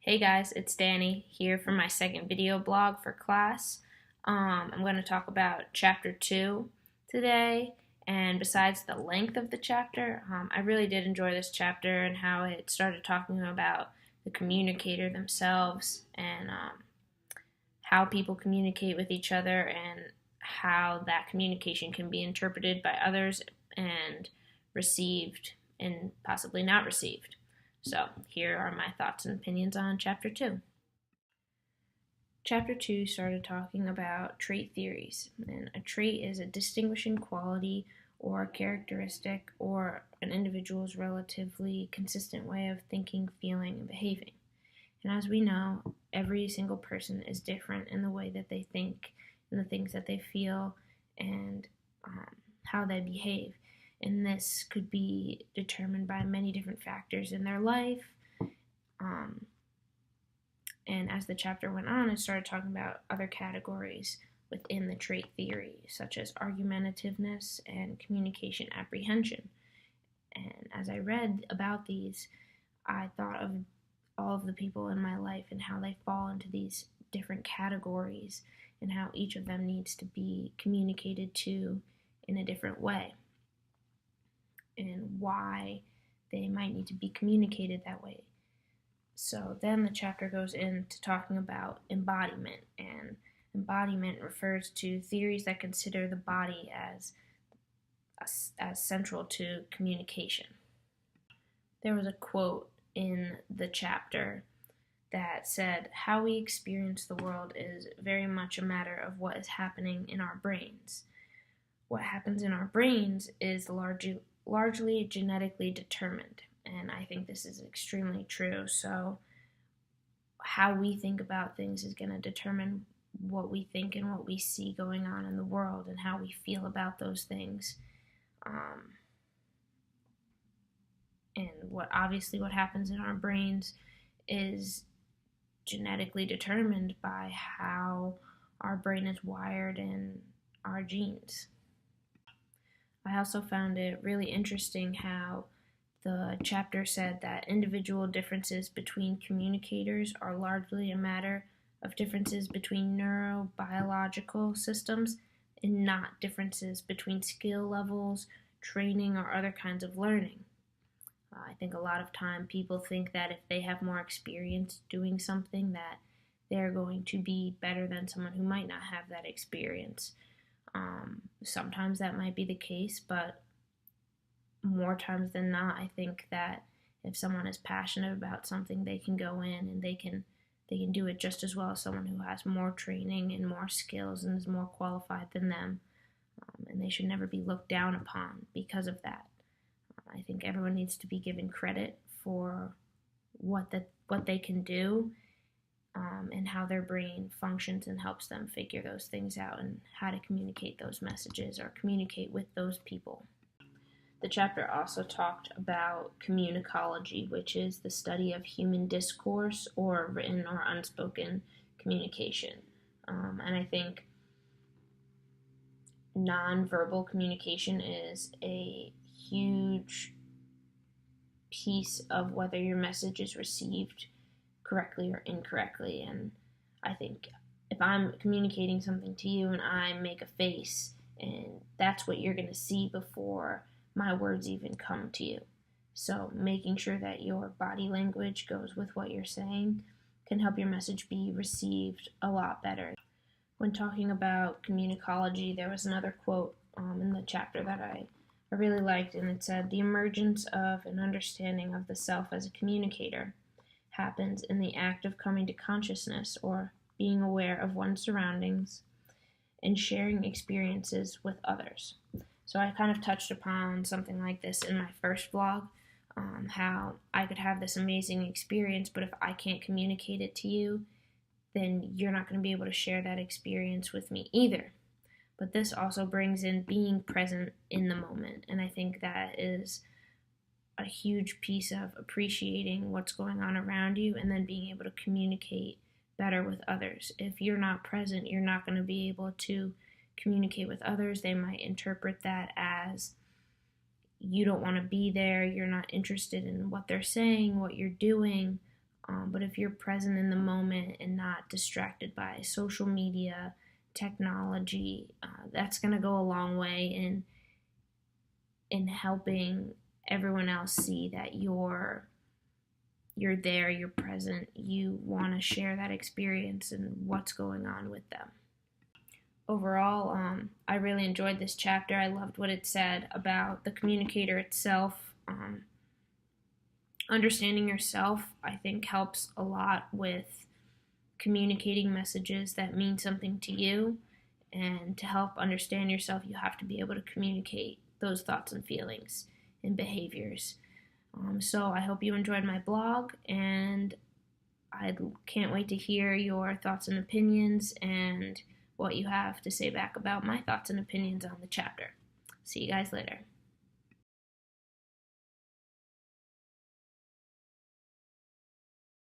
Hey guys, it's Danny here for my second video blog for class. I'm going to talk about chapter 2 today, and besides the length of the chapter, I really did enjoy this chapter and how it started talking about the communicator themselves and how people communicate with each other and how that communication can be interpreted by others and received and possibly not received. So, here are my thoughts and opinions on Chapter 2. Chapter 2 started talking about trait theories, and a trait is a distinguishing quality or characteristic or an individual's relatively consistent way of thinking, feeling, and behaving. And as we know, every single person is different in the way that they think and the things that they feel and how they behave. And this could be determined by many different factors in their life. And as the chapter went on, it started talking about other categories within the trait theory, such as argumentativeness and communication apprehension. And as I read about these, I thought of all of the people in my life and how they fall into these different categories and how each of them needs to be communicated to in a different way, and why they might need to be communicated that way. So then the chapter goes into talking about embodiment, and embodiment refers to theories that consider the body as central to communication. There was a quote in the chapter that said, "How we experience the world is very much a matter of what is happening in our brains. What happens in our brains is largely genetically determined." And I think this is extremely true. So how we think about things is going to determine what we think and what we see going on in the world and how we feel about those things. And what happens in our brains is genetically determined by how our brain is wired and our genes. I also found it really interesting how the chapter said that individual differences between communicators are largely a matter of differences between neurobiological systems and not differences between skill levels, training, or other kinds of learning. I think a lot of time people think that if they have more experience doing something that they're going to be better than someone who might not have that experience. Sometimes that might be the case, but more times than not, I think that if someone is passionate about something, they can go in and they can do it just as well as someone who has more training and more skills and is more qualified than them. And they should never be looked down upon because of that. I think everyone needs to be given credit for what they can do, and how their brain functions and helps them figure those things out and how to communicate those messages or communicate with those people. The chapter also talked about communicology, which is the study of human discourse or written or unspoken communication. And I think nonverbal communication is a huge piece of whether your message is received correctly or incorrectly. And I think if I'm communicating something to you and I make a face, and that's what you're going to see before my words even come to you. So making sure that your body language goes with what you're saying can help your message be received a lot better. When talking about communicology, there was another quote in the chapter that I really liked, and it said, "The emergence of an understanding of the self as a communicator happens in the act of coming to consciousness or being aware of one's surroundings and sharing experiences with others." So I kind of touched upon something like this in my first vlog, how I could have this amazing experience, but if I can't communicate it to you, then you're not going to be able to share that experience with me either. But this also brings in being present in the moment, and I think that is a huge piece of appreciating what's going on around you and then being able to communicate better with others. If you're not present, you're not going to be able to communicate with others. They might interpret that as you don't want to be there, you're not interested in what they're saying, what you're doing, But if you're present in the moment and not distracted by social media, technology, that's going to go a long way in helping everyone else see that you're there, you're present, you want to share that experience and what's going on with them. Overall, I really enjoyed this chapter. I loved what it said about the communicator itself. Understanding yourself, I think, helps a lot with communicating messages that mean something to you. And to help understand yourself, you have to be able to communicate those thoughts and feelings and behaviors. So I hope you enjoyed my blog, and I can't wait to hear your thoughts and opinions and what you have to say back about my thoughts and opinions on the chapter. See you guys later.